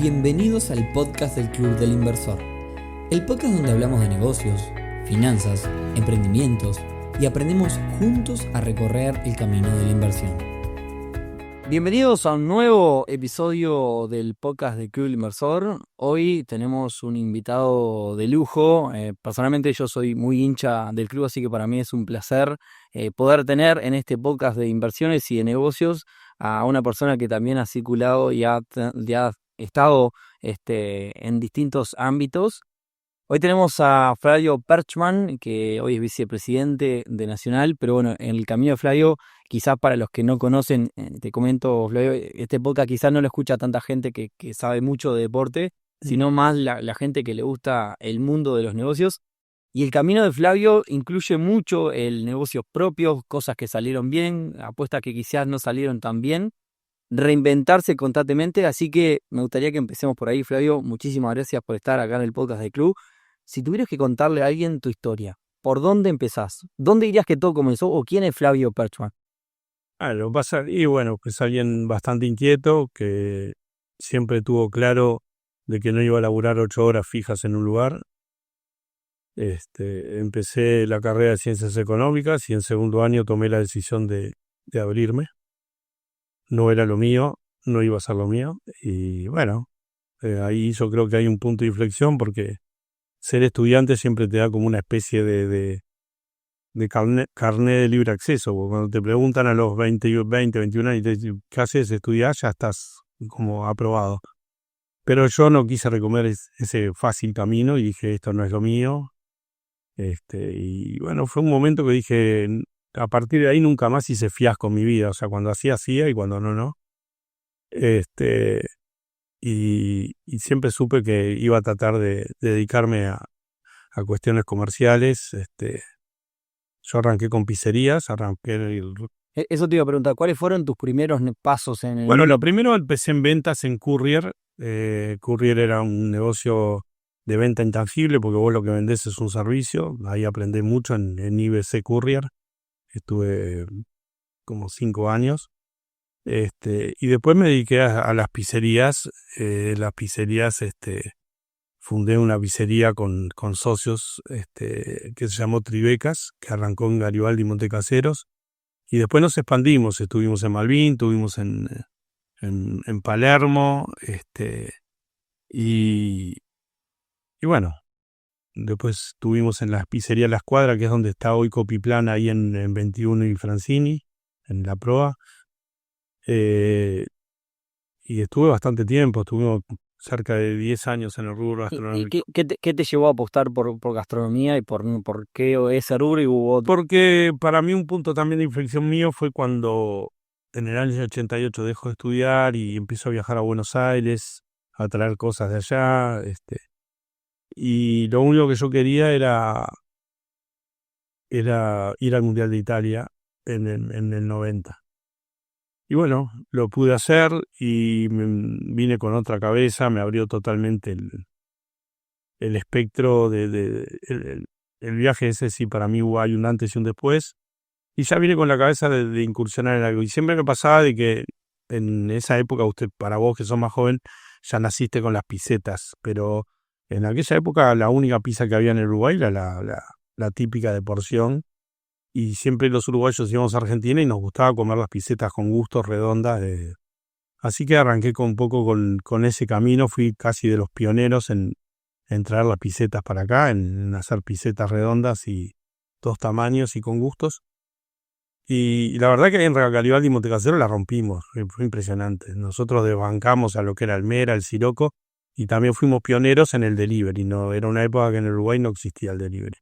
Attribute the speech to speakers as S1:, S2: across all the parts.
S1: Bienvenidos al podcast del Club del Inversor, el podcast donde hablamos de negocios, finanzas, emprendimientos y aprendemos juntos a recorrer el camino de la inversión. Bienvenidos a un nuevo episodio del podcast del Club del Inversor. Hoy tenemos un invitado de lujo. Personalmente yo soy muy hincha del club, así que para mí es un placer poder tener en este podcast de inversiones y de negocios a una persona que también ha circulado y ha estado en distintos ámbitos. Hoy tenemos a Flavio Perchman, que hoy es vicepresidente de Nacional, pero bueno, en el camino de Flavio, quizás para los que no conocen, te comento, Flavio, este podcast quizás no lo escucha tanta gente que sabe mucho de deporte, sino más la gente que le gusta el mundo de los negocios. Y el camino de Flavio incluye mucho el negocio propio, cosas que salieron bien, apuestas que quizás no salieron tan bien, reinventarse constantemente, así que me gustaría que empecemos por ahí, Flavio. Muchísimas gracias por estar acá en el podcast del club. Si tuvieras que contarle a alguien tu historia, ¿por dónde empezás? ¿Dónde dirías que todo comenzó o quién es Flavio Perchman?
S2: Lo que pasa, y bueno, pues alguien bastante inquieto que siempre tuvo claro de que no iba a laburar 8 horas fijas en un lugar. Empecé la carrera de Ciencias Económicas y en segundo año tomé la decisión de abrirme. No era lo mío, no iba a ser lo mío. Y bueno, ahí yo creo que hay un punto de inflexión porque ser estudiante siempre te da como una especie de carné de libre acceso. Porque cuando te preguntan a los 20, 21 años, ¿qué haces? Estudiar, ya estás como aprobado. Pero yo no quise recomer ese fácil camino y dije, esto no es lo mío. Y bueno, fue un momento que dije, a partir de ahí nunca más hice fiasco en mi vida. O sea, cuando hacía y cuando no. Y siempre supe que iba a tratar de dedicarme a cuestiones comerciales. Yo arranqué con pizzerías,
S1: Eso te iba a preguntar, ¿cuáles fueron tus primeros pasos en el
S2: Bueno,
S1: mundo?
S2: lo primero empecé en ventas en Courier. Courier era un negocio de venta intangible porque vos lo que vendés es un servicio. Ahí aprendí mucho en IBC Courier. Estuve como 5 años. Y después me dediqué a las pizzerías. Fundé una pizzería con socios que se llamó Tribecas, que arrancó en Garibaldi y Montecaseros. Y después nos expandimos. Estuvimos en Malvin, estuvimos en Palermo. Y bueno, después estuvimos en la pizzería La Escuadra, que es donde está hoy Copiplan, ahí en 21 y Francini, en la proa. Y estuve bastante tiempo, estuvimos cerca de 10 años en el rubro
S1: ¿Y
S2: gastronómico.
S1: qué te llevó a apostar por gastronomía y por qué ese rubro y hubo otro?
S2: Porque para mí un punto también de inflexión mío fue cuando en el año 88 dejo de estudiar y empiezo a viajar a Buenos Aires, a traer cosas de allá. Y lo único que yo quería era ir al Mundial de Italia en el 90. Y bueno, lo pude hacer y vine con otra cabeza, me abrió totalmente el espectro el viaje ese. Sí, para mí hay un antes y un después. Y ya vine con la cabeza de incursionar en algo. Y siempre me pasaba de que en esa época, para vos que sos más joven, ya naciste con las pisetas. Pero en aquella época la única pizza que había en el Uruguay era la típica de porción. Y siempre los uruguayos íbamos a Argentina y nos gustaba comer las pisetas con gustos, redondas. Así que arranqué un poco con ese camino. Fui casi de los pioneros en traer las pisetas para acá, en hacer pisetas redondas y todos tamaños y con gustos. Y la verdad que en Garibaldi y Montecasero la rompimos, fue impresionante. Nosotros desbancamos a lo que era el Mera, el Siroco, y también fuimos pioneros en el delivery. No, era una época que en el Uruguay no existía el delivery.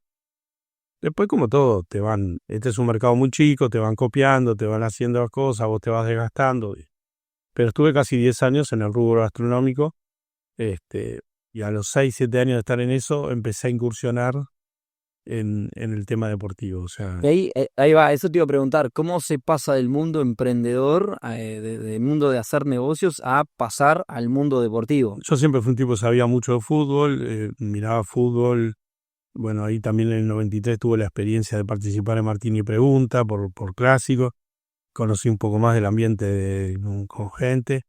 S2: Después, como todo, este es un mercado muy chico, te van copiando, te van haciendo las cosas, vos te vas desgastando. Pero estuve casi 10 años en el rubro gastronómico, y a los 6, 7 años de estar en eso, empecé a incursionar en el tema deportivo. O sea,
S1: Y ahí va, eso te iba a preguntar, ¿cómo se pasa del mundo emprendedor, del mundo de hacer negocios, a pasar al mundo deportivo?
S2: yo siempre fui un tipo que sabía mucho de fútbol, miraba fútbol. Bueno, ahí también en el 93 tuve la experiencia de participar en Martín y Pregunta por clásico. Conocí un poco más del ambiente con gente.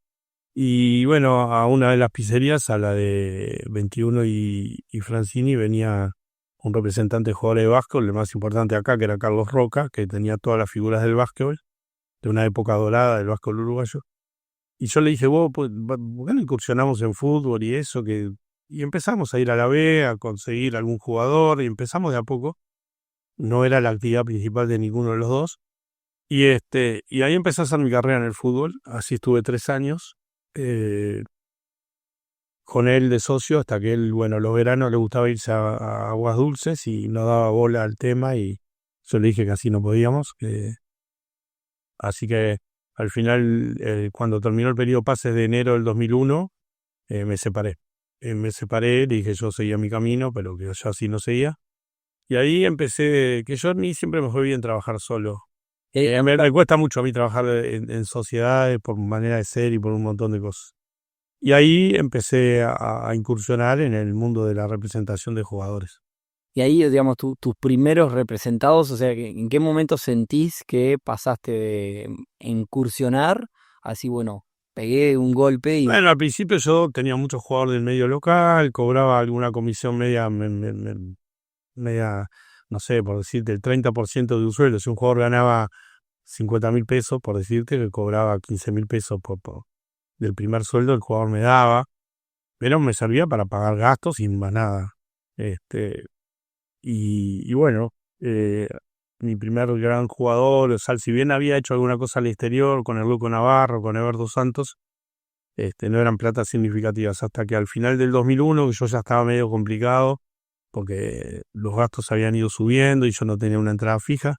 S2: Y bueno, a una de las pizzerías, a la de 21 y Francini, venía un representante de jugadores de básquetbol, el más importante acá, que era Carlos Roca, que tenía todas las figuras del básquetbol, de una época dorada del básquetbol uruguayo. Y yo le dije, vos, pues, ¿por qué no incursionamos en fútbol y eso? Y empezamos a ir a la B, a conseguir algún jugador, y empezamos de a poco. No era la actividad principal de ninguno de los dos. Y ahí empecé a hacer mi carrera en el fútbol. Así estuve 3 años con él de socio, hasta que él, bueno, los veranos le gustaba irse a Aguas Dulces y no daba bola al tema, y yo le dije que así no podíamos. Así que al final, cuando terminó el periodo pases de enero del 2001, me separé. Le dije yo seguía mi camino, pero que yo así no seguía. Y ahí empecé, que yo a mí siempre me fue bien trabajar solo. Me cuesta mucho a mí trabajar en sociedades por manera de ser y por un montón de cosas. Y ahí empecé a incursionar en el mundo de la representación de jugadores.
S1: Y ahí, digamos, tus primeros representados, o sea, ¿en qué momento sentís que pasaste de incursionar, así, bueno, pegué un golpe y...
S2: Bueno, al principio yo tenía muchos jugadores del medio local, cobraba alguna comisión media, no sé, por decirte, el 30% de un sueldo. Si un jugador ganaba 50.000 pesos, por decirte, que cobraba 15.000 pesos del primer sueldo, el jugador me daba, pero me servía para pagar gastos y más nada. Y bueno, mi primer gran jugador, o sea, si bien había hecho alguna cosa al exterior con el Luco Navarro, con Everton Santos, no eran platas significativas, hasta que al final del 2001, que yo ya estaba medio complicado, porque los gastos habían ido subiendo y yo no tenía una entrada fija.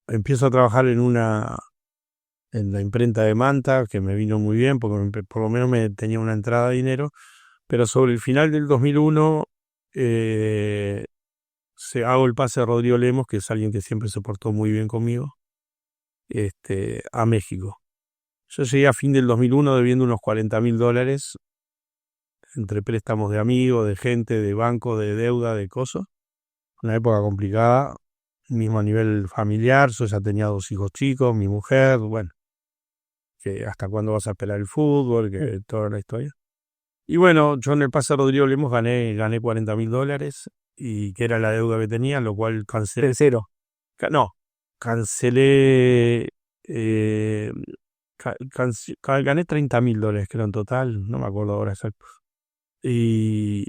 S2: Empiezo a trabajar en la imprenta de Manta, que me vino muy bien, porque por lo menos me tenía una entrada de dinero, pero sobre el final del 2001 hago el pase a Rodrigo Lemos, que es alguien que siempre se portó muy bien conmigo, a México. Yo llegué a fin del 2001 debiendo unos $40.000 entre préstamos de amigos, de gente, de banco, de deuda, de cosas. Una época complicada, mismo a nivel familiar. Yo ya tenía 2 hijos chicos, mi mujer, bueno, que hasta cuándo vas a esperar el fútbol, que toda la historia. Y bueno, yo en el pase a Rodrigo Lemos gané $40.000, y que era la deuda que tenía, lo cual cancelé.
S1: Cero.
S2: No, cancelé. Gané $30.000, creo, en total, no me acuerdo ahora exacto. Y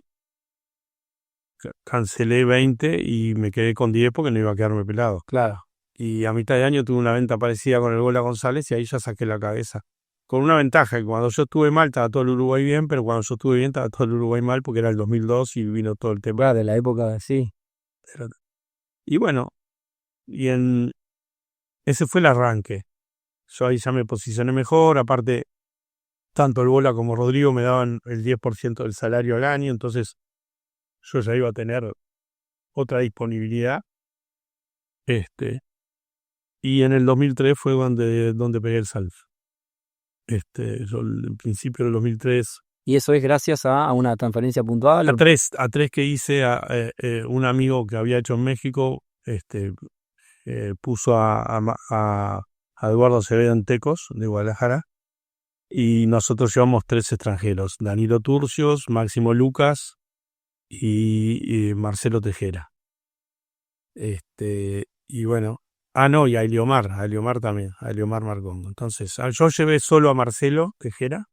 S2: cancelé 20 y me quedé con 10 porque no iba a quedarme pelado.
S1: Claro.
S2: Y a mitad de año tuve una venta parecida con el Bola González y ahí ya saqué la cabeza. Con una ventaja, que cuando yo estuve mal estaba todo el Uruguay bien, pero cuando yo estuve bien estaba todo el Uruguay mal, porque era el 2002 y vino todo el tema.
S1: De la época, sí.
S2: Y bueno, ese fue el arranque. Yo ahí ya me posicioné mejor, aparte tanto el Bola como Rodrigo me daban el 10% del salario al año, entonces yo ya iba a tener otra disponibilidad. Y en el 2003 fue donde pegué el salto. Yo en principio del 2003...
S1: ¿Y eso es gracias a una transferencia puntual?
S2: A tres que hice, un amigo que había hecho en México, puso a Eduardo Acevedo en Tecos, de Guadalajara, y nosotros llevamos 3 extranjeros, Danilo Turcios, Máximo Lucas y Marcelo Tejera. Y bueno, y a Eliomar también, a Eliomar Marcongo. Entonces, yo llevé solo a Marcelo Tejera,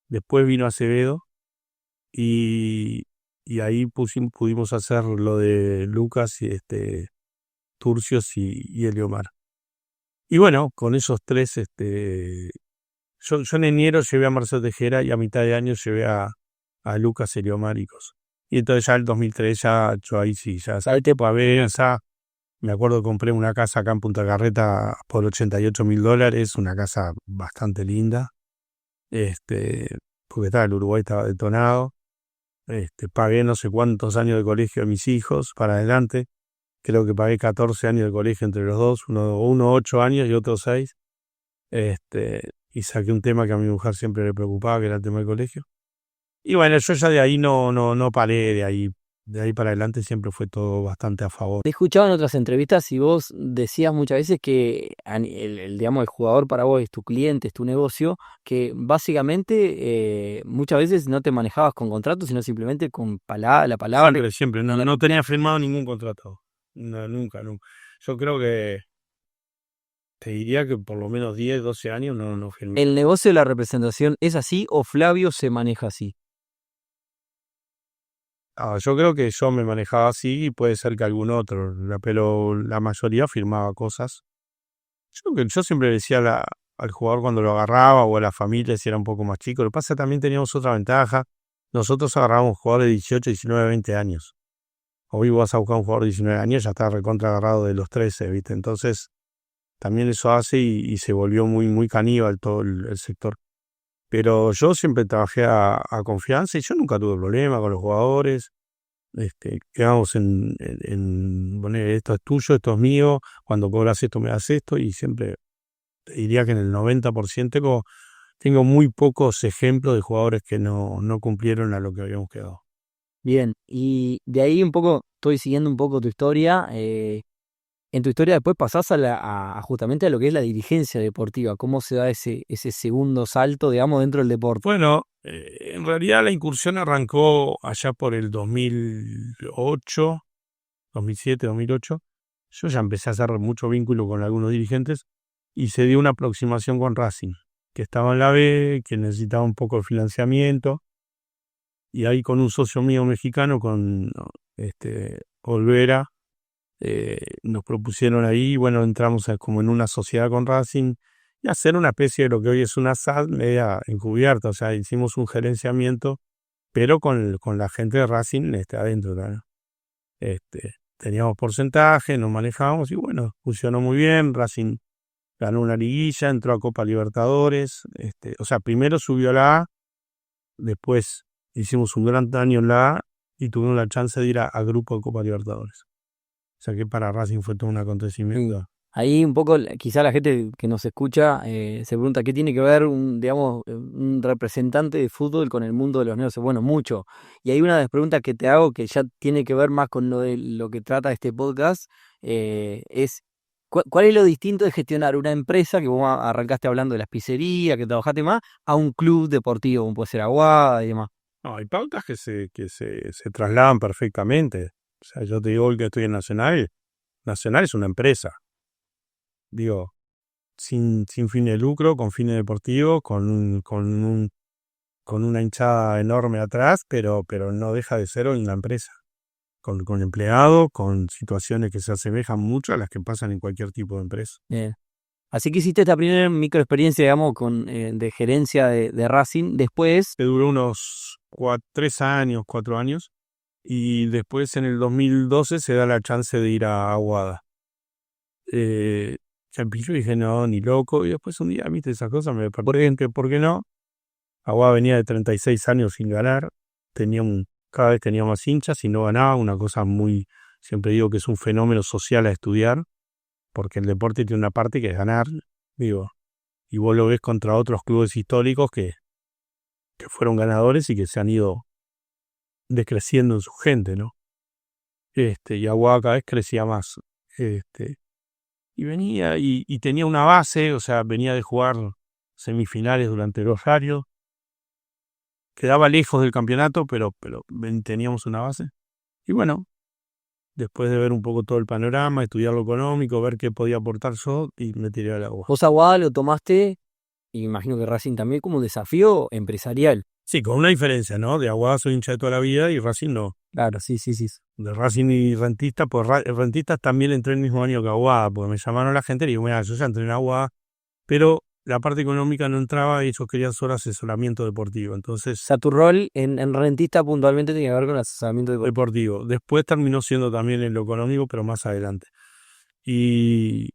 S2: después vino Acevedo, y ahí pudimos hacer lo de Lucas y Turcios y Eliomar. Y bueno, con esos 3, yo en enero llevé a Marcelo Tejera y a mitad de año llevé a Lucas, Eliomar y cosas. Y entonces ya el 2003 yo ahí sí, ya salte para ver, me acuerdo que compré una casa acá en Punta Carreta por $88.000, una casa bastante linda, porque el Uruguay estaba detonado. Pagué no sé cuántos años de colegio a mis hijos para adelante. Creo que pagué 14 años de colegio entre los dos, uno 8 años y otro 6. Y saqué un tema que a mi mujer siempre le preocupaba, que era el tema del colegio. Y bueno, yo ya de ahí no paré, de ahí de ahí para adelante siempre fue todo bastante a favor.
S1: Te he escuchado en otras entrevistas y vos decías muchas veces que digamos, el jugador para vos es tu cliente, es tu negocio, que básicamente muchas veces no te manejabas con contratos, sino simplemente con la palabra.
S2: Siempre. No tenía firmado ningún contrato. No, nunca. Yo creo que te diría que por lo menos 10, 12 años no firmé.
S1: ¿El negocio de la representación es así o Flavio se maneja así?
S2: Yo creo que yo me manejaba así y puede ser que algún otro, pero la mayoría firmaba cosas. Yo siempre decía al jugador cuando lo agarraba o a la familia si era un poco más chico. Lo que pasa también teníamos otra ventaja. Nosotros agarrábamos jugadores de 18, 19, 20 años. Hoy vas a buscar un jugador de 19 años, ya está recontra agarrado de los 13, ¿viste? Entonces, también eso hace y se volvió muy, muy caníbal todo el sector. Pero yo siempre trabajé a confianza y yo nunca tuve problema con los jugadores. Quedamos poner esto es tuyo, esto es mío, cuando cobras esto me das esto, y siempre te diría que en el 90% tengo muy pocos ejemplos de jugadores que no cumplieron a lo que habíamos quedado.
S1: Bien, y de ahí un poco, estoy siguiendo un poco tu historia. En tu historia después pasás justamente a lo que es la dirigencia deportiva. ¿Cómo se da ese segundo salto, digamos, dentro del deporte?
S2: Bueno, en realidad la incursión arrancó allá por el 2008, 2007, 2008. Yo ya empecé a hacer mucho vínculo con algunos dirigentes y se dio una aproximación con Racing, que estaba en la B, que necesitaba un poco de financiamiento. Y ahí con un socio mío mexicano, con Olvera, nos propusieron ahí, bueno, entramos como en una sociedad con Racing y hacer una especie de lo que hoy es una SAD media encubierta. O sea, hicimos un gerenciamiento, pero con la gente de Racing adentro, ¿no? Teníamos porcentaje, nos manejábamos y bueno, funcionó muy bien. Racing ganó una liguilla, entró a Copa Libertadores. O sea, primero subió a la A, después hicimos un gran año en la A y tuvimos la chance de ir a grupo de Copa Libertadores. O sea que para Racing fue todo un acontecimiento.
S1: Ahí un poco, quizá la gente que nos escucha se pregunta qué tiene que ver un representante de fútbol con el mundo de los negocios. Bueno, mucho. Y hay una de las preguntas que te hago que ya tiene que ver más con lo que trata este podcast, es ¿cuál es lo distinto de gestionar una empresa, que vos arrancaste hablando de las pizzerías, que trabajaste más, a un club deportivo, como puede ser Aguada y demás?
S2: No, hay pautas que se trasladan perfectamente. O sea, yo te digo hoy que estoy en Nacional. Nacional es una empresa. Digo, sin fin de lucro, con fines deportivos, con una hinchada enorme atrás, pero no deja de ser una empresa. Con empleados, con situaciones que se asemejan mucho a las que pasan en cualquier tipo de empresa.
S1: Bien. Así que hiciste esta primera microexperiencia, digamos, de gerencia de Racing. Después,
S2: Que duró unos 3 años, 4 años. Y después en el 2012 se da la chance de ir a Aguada. Ya yo dije, no, ni loco. Y después un día, viste, esas cosas me desperté, que ¿por qué no? Aguada venía de 36 años sin ganar. Cada vez tenía más hinchas y no ganaba. Una cosa siempre digo que es un fenómeno social a estudiar, porque el deporte tiene una parte que es ganar, digo. Y vos lo ves contra otros clubes históricos que fueron ganadores y que se han ido decreciendo en su gente, ¿no? Y Aguada cada vez crecía más. Y venía y tenía una base, o sea, venía de jugar semifinales durante los años. Quedaba lejos del campeonato, pero teníamos una base. Y bueno, después de ver un poco todo el panorama, estudiar lo económico, ver qué podía aportar yo, y me tiré al agua.
S1: vos Aguada lo tomaste, y imagino que Racing también, como un desafío empresarial.
S2: Sí, con una diferencia, ¿no? De Aguada soy hincha de toda la vida y Racing no.
S1: Claro, sí.
S2: De Racing y Rentistas, pues Rentistas también entré el mismo año que Aguada, porque me llamaron la gente y digo, mira, yo ya entré en Aguada, pero la parte económica no entraba y ellos querían solo asesoramiento deportivo. Entonces,
S1: O sea, tu rol en Rentista puntualmente tiene que ver con el asesoramiento deportivo.
S2: Después terminó siendo también en lo económico, pero más adelante. Y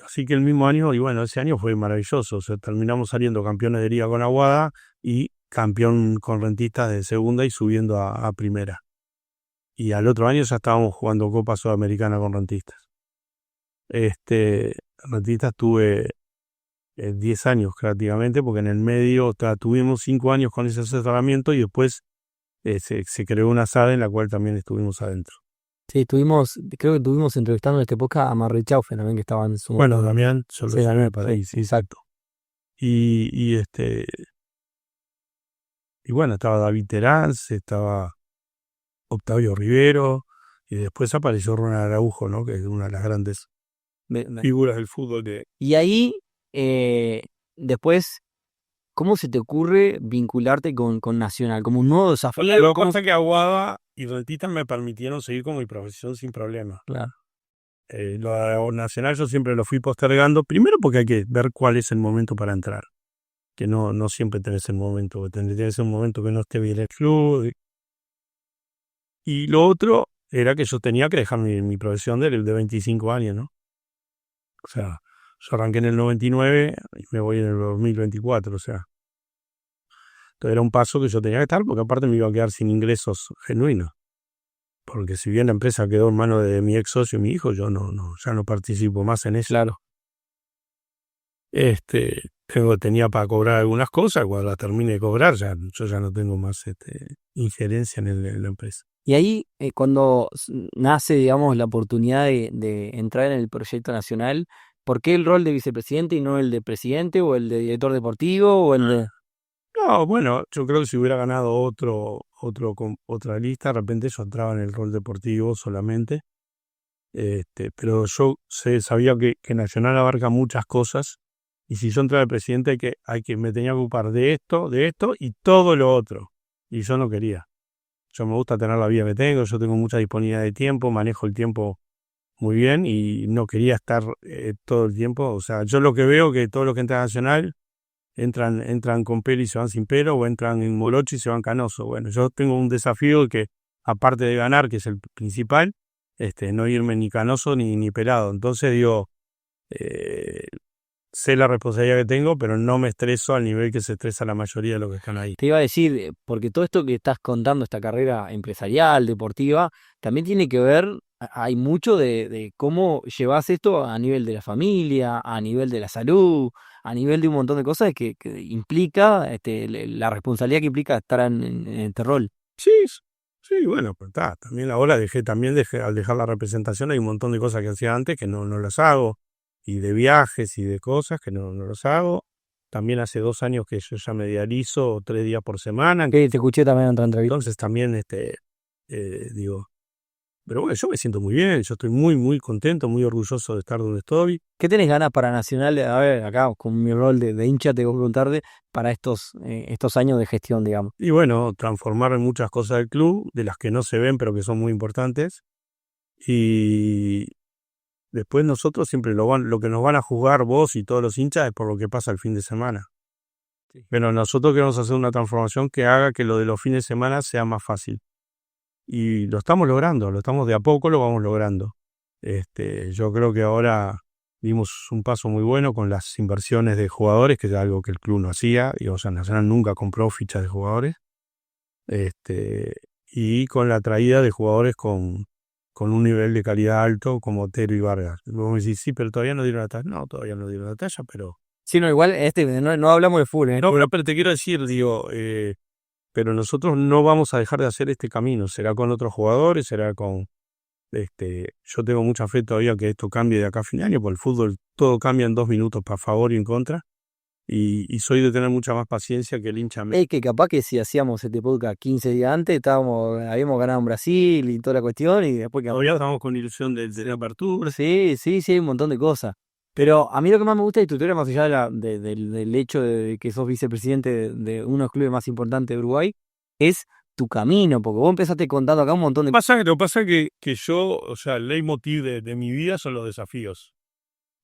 S2: así que el mismo año, y bueno, ese año fue maravilloso. O sea, terminamos saliendo campeones de liga con Aguada y campeón con Rentistas de segunda y subiendo a primera. Y al otro año ya estábamos jugando Copa Sudamericana con Rentistas. Rentistas tuve 10 años prácticamente, porque en el medio tuvimos 5 años con ese asesoramiento y después se creó una sala en la cual también estuvimos adentro.
S1: Sí, creo que estuvimos entrevistando en esta época a Marrechaufe también, que estaba en su
S2: Bueno,
S1: momento.
S2: Damián, yo lo
S1: Sí,
S2: llevé
S1: Damián,
S2: para
S1: sí,
S2: ahí, sí,
S1: exacto.
S2: Y bueno, estaba David Terán, estaba Octavio Rivero, y después apareció Ronald Araujo, ¿no? Que es una de las grandes figuras del fútbol
S1: Y ahí, después, ¿cómo se te ocurre vincularte con Nacional? Como un nuevo desafío.
S2: Lo que pasa es que Aguada y Rentistas me permitieron seguir con mi profesión sin problema.
S1: Claro.
S2: Lo Nacional yo siempre lo fui postergando, primero porque hay que ver cuál es el momento para entrar, que no siempre tenés el momento, tenés un momento que no esté bien el club. Y lo otro era que yo tenía que dejar mi profesión de 25 años, ¿no? O sea, yo arranqué en el 99 y me voy en el 2024, o sea. Entonces era un paso que yo tenía que estar, porque aparte me iba a quedar sin ingresos genuinos. Porque si bien la empresa quedó en manos de mi ex socio y mi hijo, yo ya no participo más en eso.
S1: Claro.
S2: Tenía para cobrar algunas cosas, cuando la termine de cobrar, yo ya no tengo más injerencia en la empresa.
S1: Y ahí, cuando nace, digamos, la oportunidad de entrar en el proyecto nacional, ¿por qué el rol de vicepresidente y no el de presidente o el de director deportivo o el de...?
S2: No, bueno, yo creo que si hubiera ganado otra lista, de repente yo entraba en el rol deportivo solamente. Pero yo sabía que Nacional abarca muchas cosas, y si yo entraba de presidente me tenía que ocupar de esto y todo lo otro. Y yo no quería. Yo me gusta tener la vida que tengo, yo tengo mucha disponibilidad de tiempo, manejo el tiempo muy bien y no quería estar todo el tiempo. O sea, yo lo que veo que todos los que entran a Nacional entran con pelo y se van sin pelo, o entran en morocho y se van canoso. Bueno, yo tengo un desafío que, aparte de ganar, que es el principal, no irme ni canoso ni pelado. Entonces digo, sé la responsabilidad que tengo, pero no me estreso al nivel que se estresa la mayoría de los que están ahí.
S1: Te iba a decir, porque todo esto que estás contando, esta carrera empresarial, deportiva, también tiene que ver, hay mucho de cómo llevas esto a nivel de la familia, a nivel de la salud, a nivel de un montón de cosas que implica la responsabilidad que implica estar en este rol.
S2: Sí, bueno, pues también ahora al dejar la representación hay un montón de cosas que hacía antes que no las hago, y de viajes y de cosas que no los hago. También hace 2 años que yo ya me dializo 3 días por semana.
S1: Que te escuché también en otra entrevista.
S2: Entonces también digo, pero bueno, yo me siento muy bien, yo estoy muy, muy contento, muy orgulloso de estar donde estoy.
S1: ¿Qué tenés ganas para Nacional? A ver, acá con mi rol de hincha tengo que preguntarte para estos años de gestión, digamos.
S2: Y bueno, transformar en muchas cosas del club, de las que no se ven pero que son muy importantes. Y después nosotros siempre lo que nos van a juzgar vos y todos los hinchas es por lo que pasa el fin de semana. Sí. Pero nosotros queremos hacer una transformación que haga que lo de los fines de semana sea más fácil. Y lo estamos logrando, de a poco lo vamos logrando. Yo creo que ahora dimos un paso muy bueno con las inversiones de jugadores, que es algo que el club no hacía, y o sea, Nacional nunca compró fichas de jugadores. Y con la traída de jugadores con un nivel de calidad alto como Otero y Vargas. Vos me decís, sí, pero todavía no dieron la talla. No, todavía no dieron la talla, pero...
S1: Sí, no, igual no hablamos de fútbol.
S2: No, pero te quiero decir, digo, pero nosotros no vamos a dejar de hacer este camino. Será con otros jugadores, será con... yo tengo mucha fe todavía que esto cambie de acá a fin de año, porque el fútbol todo cambia en 2 minutos, para favor y en contra. Y soy de tener mucha más paciencia que el hincha.
S1: Es que capaz que si hacíamos este podcast 15 días antes, habíamos ganado en Brasil y toda la cuestión, y después que...
S2: Todavía estamos con ilusión de la apertura.
S1: Sí, hay un montón de cosas. Pero a mí lo que más me gusta de tu historia, más allá del hecho de que sos vicepresidente de uno de los clubes más importantes de Uruguay, es tu camino, porque vos empezaste contando acá un montón de
S2: cosas. Lo que pasa es que yo, o sea, el leitmotiv de mi vida son los desafíos.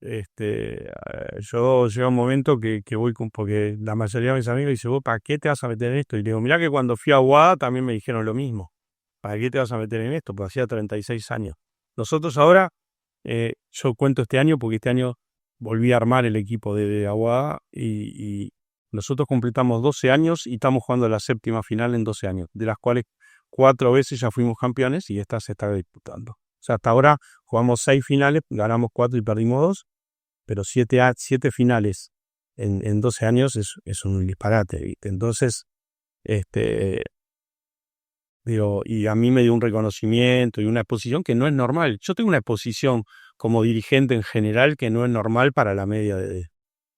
S2: Yo llega un momento que voy porque la mayoría de mis amigos dicen, vos, ¿para qué te vas a meter en esto? Y le digo, mirá que cuando fui a Aguada también me dijeron lo mismo. ¿Para qué te vas a meter en esto? Pues hacía 36 años. Nosotros ahora, yo cuento este año porque este año volví a armar el equipo de Aguada y nosotros completamos 12 años y estamos jugando la 7ª final en 12 años, de las cuales 4 veces ya fuimos campeones y esta se está disputando. O sea, hasta ahora jugamos 6 finales, ganamos 4 y perdimos 2, pero 7 finales en 12 años es un disparate, ¿viste? Entonces, Digo, y a mí me dio un reconocimiento y una exposición que no es normal. Yo tengo una exposición como dirigente en general que no es normal para la media de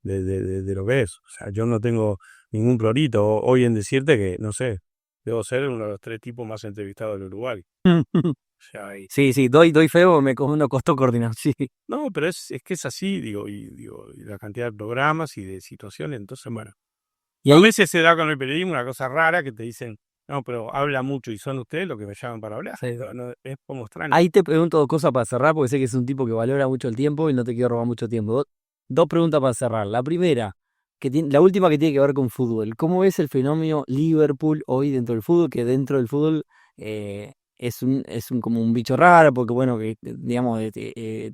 S2: lo que es. O sea, yo no tengo ningún prurito hoy en decirte que, no sé, debo ser uno de los 3 tipos más entrevistados del Uruguay. O sea,
S3: Sí, doy feo, me costó coordinar, sí.
S2: no, pero es que es así, digo, y la cantidad de programas y de situaciones, entonces, bueno.
S3: Y
S2: A
S3: ahí,
S2: veces se da con el periodismo una cosa rara que te dicen, no, pero habla mucho y son ustedes los que me llaman para hablar.
S3: Sí.
S2: No, es como extraño.
S3: ahí te pregunto 2 cosas para cerrar, porque sé que es un tipo que valora mucho el tiempo y no te quiero robar mucho tiempo. 2 preguntas para cerrar. La primera, la última que tiene que ver con fútbol. ¿Cómo ves el fenómeno Liverpool hoy dentro del fútbol? Que dentro del fútbol es un como un bicho raro, porque bueno, que digamos,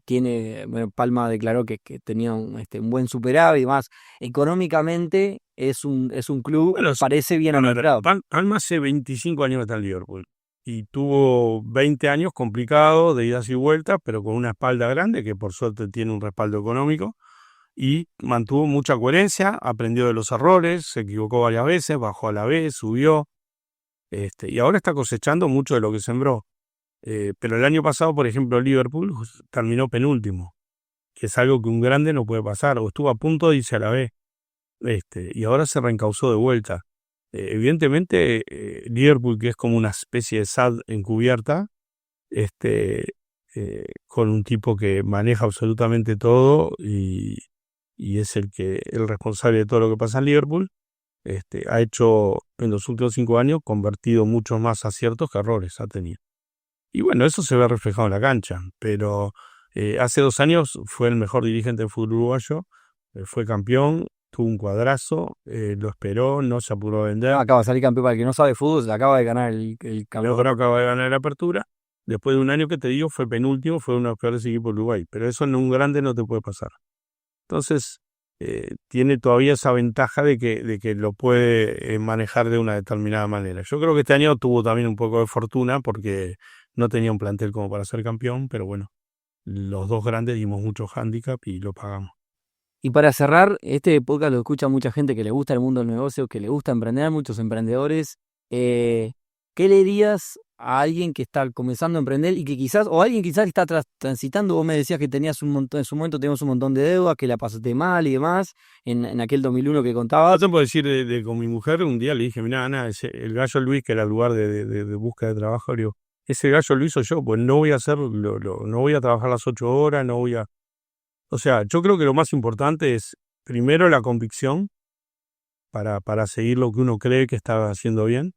S3: tiene, bueno, Palma declaró que tenía un buen superávit y demás. Económicamente es un club,
S2: Bueno,
S3: parece bien administrado.
S2: Palma hace 25 años que está en Liverpool y tuvo 20 años complicados de idas y vueltas, pero con una espalda grande que por suerte tiene un respaldo económico y mantuvo mucha coherencia, aprendió de los errores, se equivocó varias veces, bajó a la B, subió, y ahora está cosechando mucho de lo que sembró. Pero el año pasado, por ejemplo, Liverpool terminó penúltimo, que es algo que un grande no puede pasar, o estuvo a punto de irse a la B. Y ahora se reencauzó de vuelta. Evidentemente, Liverpool, que es como una especie de SAD encubierta, con un tipo que maneja absolutamente todo y es el responsable de todo lo que pasa en Liverpool, ha hecho en los últimos 5 años, convertido muchos más aciertos que errores ha tenido. Y bueno, eso se ve reflejado en la cancha, pero hace 2 años fue el mejor dirigente del fútbol uruguayo, fue campeón, tuvo un cuadrazo, lo esperó, no se apuró a vender.
S3: Acaba de salir campeón, para el que no sabe fútbol, se acaba de ganar el campeón.
S2: Acaba de ganar la apertura. Después de un año que te digo, fue penúltimo, fue uno de los peores equipos de Uruguay. Pero eso en un grande no te puede pasar. Entonces, tiene todavía esa ventaja de que lo puede manejar de una determinada manera. Yo creo que este año tuvo también un poco de fortuna porque no tenía un plantel como para ser campeón, pero bueno, los 2 grandes dimos mucho hándicap y lo pagamos.
S3: Y para cerrar, este podcast lo escucha mucha gente que le gusta el mundo del negocio, que le gusta emprender, muchos emprendedores. ¿Qué le dirías a alguien que está comenzando a emprender y que quizás, o alguien quizás que está transitando? Vos me decías que tenías un montón, en su momento teníamos un montón de deudas, que la pasaste mal y demás, en aquel 2001 que contabas.
S2: Yo puedo decir, con mi mujer un día le dije, mirá, Ana, el Gallo Luis, que era el lugar de búsqueda de trabajo, le digo, ese Gallo Luis soy yo, pues no voy a hacer, no voy a trabajar las 8 horas, no voy a... O sea, yo creo que lo más importante es, primero, la convicción para seguir lo que uno cree que está haciendo bien.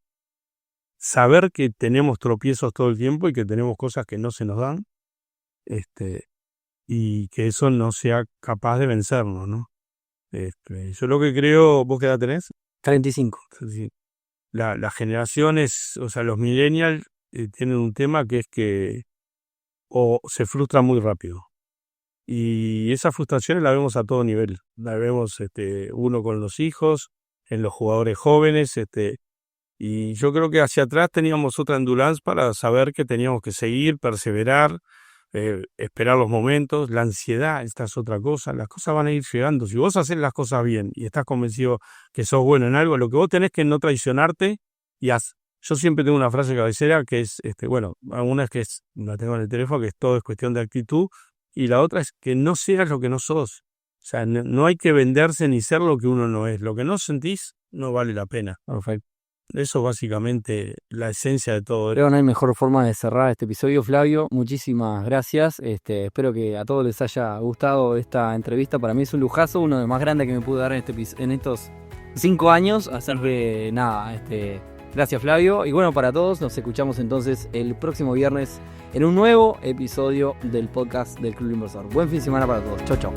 S2: Saber que tenemos tropiezos todo el tiempo y que tenemos cosas que no se nos dan. Y que eso no sea capaz de vencernos, ¿no? Yo lo que creo, ¿vos qué edad tenés?
S3: 35.
S2: Las generaciones, o sea, los millennials tienen un tema que es que o se frustran muy rápido. Y esas frustraciones las vemos a todo nivel. Las vemos uno con los hijos, en los jugadores jóvenes. Y yo creo que hacia atrás teníamos otra endurance para saber que teníamos que seguir, perseverar, esperar los momentos. La ansiedad, esta es otra cosa. Las cosas van a ir llegando. Si vos haces las cosas bien y estás convencido que sos bueno en algo, lo que vos tenés que no traicionarte y Yo siempre tengo una frase cabecera que es, una es que la tengo en el teléfono, que es todo es cuestión de actitud. Y la otra es que no seas lo que no sos. O sea, no hay que venderse ni ser lo que uno no es. Lo que no sentís no vale la pena.
S3: Perfecto.
S2: Eso es básicamente la esencia de todo.
S3: Creo que no hay mejor forma de cerrar este episodio, Flavio. Muchísimas gracias. Espero que a todos les haya gustado esta entrevista. Para mí es un lujazo, uno de los más grandes que me pude dar en estos 5 años. Así que nada, gracias, Flavio. Y bueno, para todos, nos escuchamos entonces el próximo viernes en un nuevo episodio del podcast del Club Inversor. Buen fin de semana para todos. Chau, chau.